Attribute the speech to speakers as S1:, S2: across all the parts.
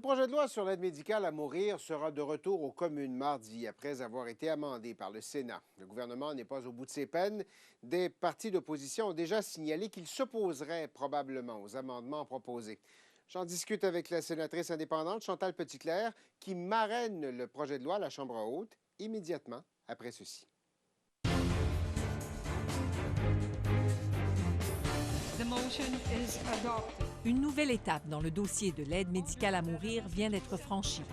S1: Le projet de loi sur l'aide médicale à mourir sera de retour aux communes mardi après avoir été amendé par le Sénat. Le gouvernement n'est pas au bout de ses peines. Des partis d'opposition ont déjà signalé qu'ils s'opposeraient probablement aux amendements proposés. J'en discute avec la sénatrice indépendante Chantal Petitclerc qui marraine le projet de loi à la Chambre haute immédiatement après ceci.
S2: The motion is adopted.
S3: Une nouvelle étape dans le dossier de l'aide médicale à mourir vient d'être franchie.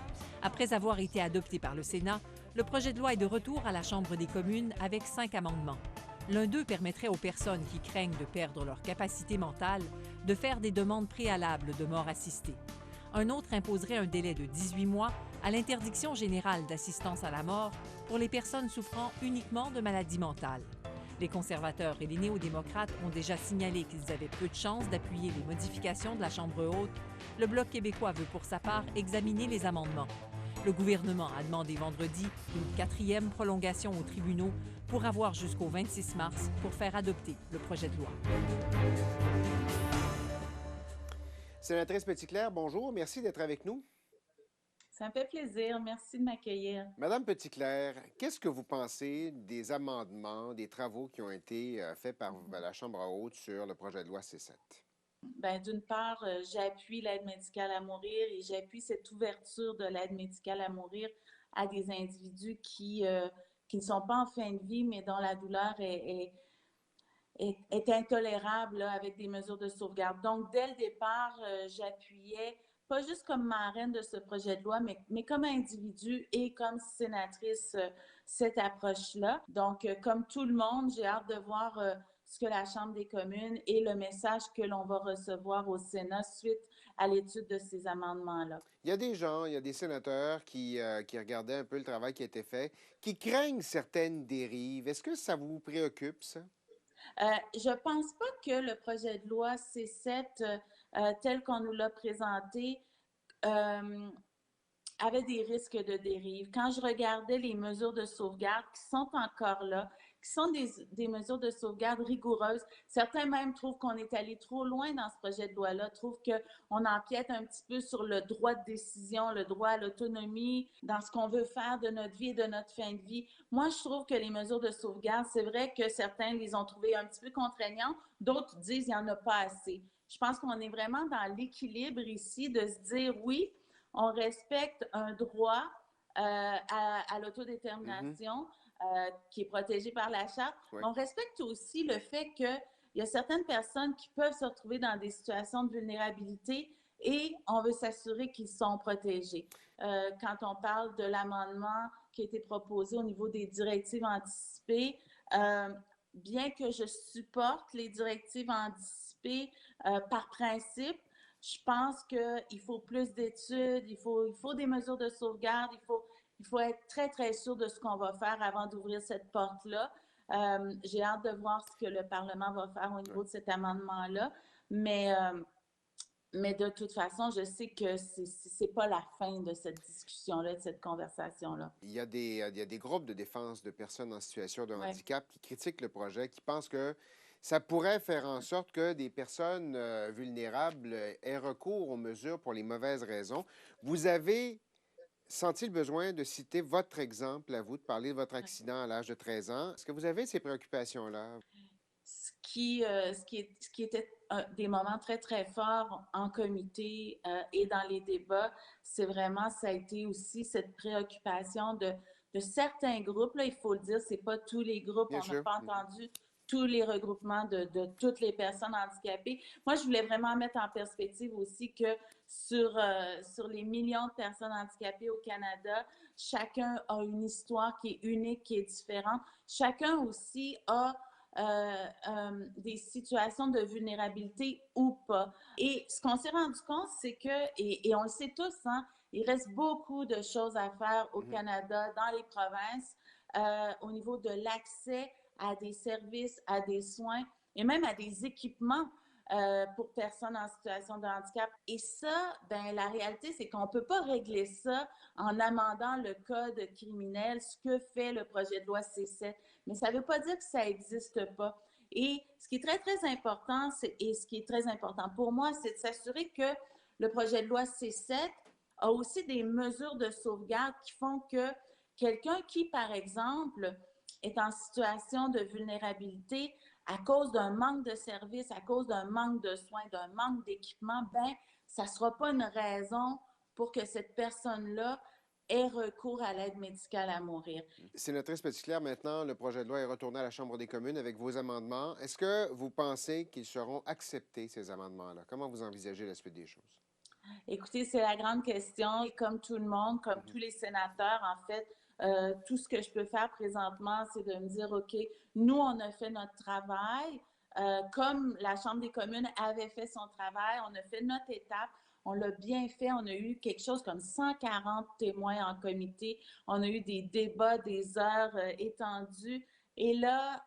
S3: Après avoir été adopté par le Sénat, le projet de loi est de retour à la Chambre des communes avec 5 amendements. L'un d'eux permettrait aux personnes qui craignent de perdre leur capacité mentale de faire des demandes préalables de mort assistée. Un autre imposerait un délai de 18 mois à l'interdiction générale d'assistance à la mort pour les personnes souffrant uniquement de maladies mentales. Les conservateurs et les néo-démocrates ont déjà signalé qu'ils avaient peu de chances d'appuyer les modifications de la Chambre haute. Le Bloc québécois veut pour sa part examiner les amendements. Le gouvernement a demandé vendredi une 4e prolongation aux tribunaux pour avoir jusqu'au 26 mars pour faire adopter le projet de loi.
S1: Sénatrice Petitclerc, bonjour. Merci d'être avec nous.
S4: Ça me fait plaisir. Merci de m'accueillir.
S1: Madame Petitclerc, qu'est-ce que vous pensez des amendements, des travaux qui ont été faits par la Chambre haute sur le projet de loi C7?
S4: Bien, d'une part, j'appuie l'aide médicale à mourir et j'appuie cette ouverture de l'aide médicale à mourir à des individus qui ne sont pas en fin de vie, mais dont la douleur est intolérable là, avec des mesures de sauvegarde. Donc, dès le départ, j'appuyais, pas juste comme marraine de ce projet de loi, mais comme individu et comme sénatrice, cette approche-là. Donc, comme tout le monde, j'ai hâte de voir ce que la Chambre des communes et le message que l'on va recevoir au Sénat suite à l'étude de ces amendements-là.
S1: Il y a des gens, il y a des sénateurs qui regardaient un peu le travail qui a été fait, qui craignent certaines dérives. Est-ce que ça vous préoccupe, ça?
S4: Je pense pas que le projet de loi C7, tel qu'on nous l'a présenté, euh, avait des risques de dérive. Quand je regardais les mesures de sauvegarde qui sont encore là, qui sont des mesures de sauvegarde rigoureuses, certains même trouvent qu'on est allé trop loin dans ce projet de loi-là, trouvent qu'on empiète un petit peu sur le droit de décision, le droit à l'autonomie, dans ce qu'on veut faire de notre vie et de notre fin de vie. Moi, je trouve que les mesures de sauvegarde, c'est vrai que certains les ont trouvées un petit peu contraignantes, d'autres disent qu'il n'y en a pas assez. Je pense qu'on est vraiment dans l'équilibre ici de se dire oui, on respecte un droit à l'autodétermination qui est protégé par la Charte.
S1: Oui.
S4: Mais on respecte aussi le fait qu'il y a certaines personnes qui peuvent se retrouver dans des situations de vulnérabilité et on veut s'assurer qu'ils sont protégés. Quand on parle de l'amendement qui a été proposé au niveau des directives anticipées, bien que je supporte les directives anticipées par principe, je pense qu'il faut plus d'études, il faut des mesures de sauvegarde, il faut être très, très sûr de ce qu'on va faire avant d'ouvrir cette porte-là. J'ai hâte de voir ce que le Parlement va faire au niveau de cet amendement-là, mais de toute façon, je sais que c'est pas la fin de cette discussion-là, de cette conversation-là.
S1: Il y a des groupes de défense de personnes en situation de
S4: Ouais.
S1: handicap qui critiquent le projet, qui pensent que ça pourrait faire en sorte que des personnes vulnérables aient recours aux mesures pour les mauvaises raisons. Vous avez senti le besoin de citer votre exemple à vous, de parler de votre accident à l'âge de 13 ans. Est-ce que vous avez ces préoccupations-là?
S4: Ce qui était des moments très, très forts en comité et dans les débats, c'est vraiment, ça a été aussi cette préoccupation de certains groupes. Là, il faut le dire, c'est pas tous les groupes.
S1: Bien
S4: On n'a
S1: sûr.
S4: pas entendu tous les regroupements de toutes les personnes handicapées. Moi, je voulais vraiment mettre en perspective aussi que sur les millions de personnes handicapées au Canada, chacun a une histoire qui est unique, qui est différente. Chacun aussi a des situations de vulnérabilité ou pas. Et ce qu'on s'est rendu compte, c'est que, et on le sait tous, hein, il reste beaucoup de choses à faire au Canada, dans les provinces, au niveau de l'accès à des services, à des soins et même à des équipements pour personnes en situation de handicap. Et ça, ben la réalité, c'est qu'on ne peut pas régler ça en amendant le code criminel, ce que fait le projet de loi C7. Mais ça ne veut pas dire que ça n'existe pas. Et ce qui est très, très important, et ce qui est très important pour moi, c'est de s'assurer que le projet de loi C7 a aussi des mesures de sauvegarde qui font que quelqu'un qui, par exemple, est en situation de vulnérabilité à cause d'un manque de services, à cause d'un manque de soins, d'un manque d'équipement, ben, ça ne sera pas une raison pour que cette personne-là ait recours à l'aide médicale à mourir.
S1: Sénatrice Petitclerc, maintenant, le projet de loi est retourné à la Chambre des communes avec vos amendements. Est-ce que vous pensez qu'ils seront acceptés, ces amendements-là? Comment vous envisagez la suite des choses?
S4: Écoutez, c'est la grande question. Et comme tout le monde, comme tous les sénateurs, en fait, tout ce que je peux faire présentement, c'est de me dire, OK, nous, on a fait notre travail. Comme la Chambre des communes avait fait son travail, on a fait notre étape. On l'a bien fait. On a eu quelque chose comme 140 témoins en comité. On a eu des débats, des heures étendues. Et là,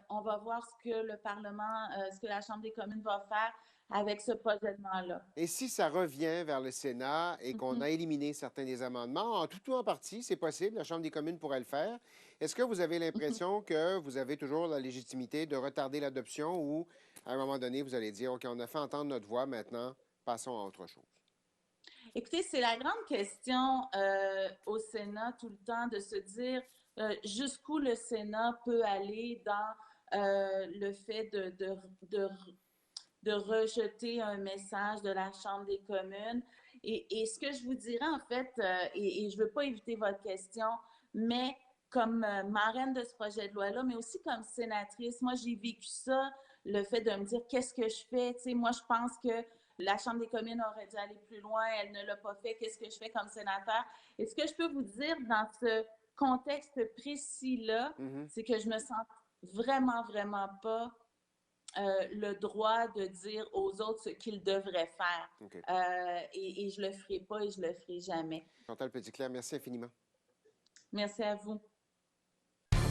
S4: on va voir ce que le Parlement, ce que la Chambre des communes va faire avec ce projet de loi-là.
S1: Et si ça revient vers le Sénat et qu'on a éliminé certains des amendements, en tout ou en partie, c'est possible, la Chambre des communes pourrait le faire. Est-ce que vous avez l'impression que vous avez toujours la légitimité de retarder l'adoption ou, à un moment donné, vous allez dire, OK, on a fait entendre notre voix, maintenant, passons à autre chose?
S4: Écoutez, c'est la grande question au Sénat tout le temps de se dire jusqu'où le Sénat peut aller dans le fait de rejeter un message de la Chambre des communes. Et ce que je vous dirais, en fait, et je ne veux pas éviter votre question, mais comme marraine de ce projet de loi-là, mais aussi comme sénatrice, moi, j'ai vécu ça, le fait de me dire, qu'est-ce que je fais? Tu sais, moi, je pense que la Chambre des communes aurait dû aller plus loin, elle ne l'a pas fait, qu'est-ce que je fais comme sénateur? Et ce que je peux vous dire dans ce contexte précis-là, c'est que je me sens vraiment, vraiment pas le droit de dire aux autres ce qu'ils devraient faire.
S1: OK.
S4: Et je le ferai pas et je le ferai jamais.
S1: Chantal Petitclerc, merci infiniment.
S4: Merci à vous.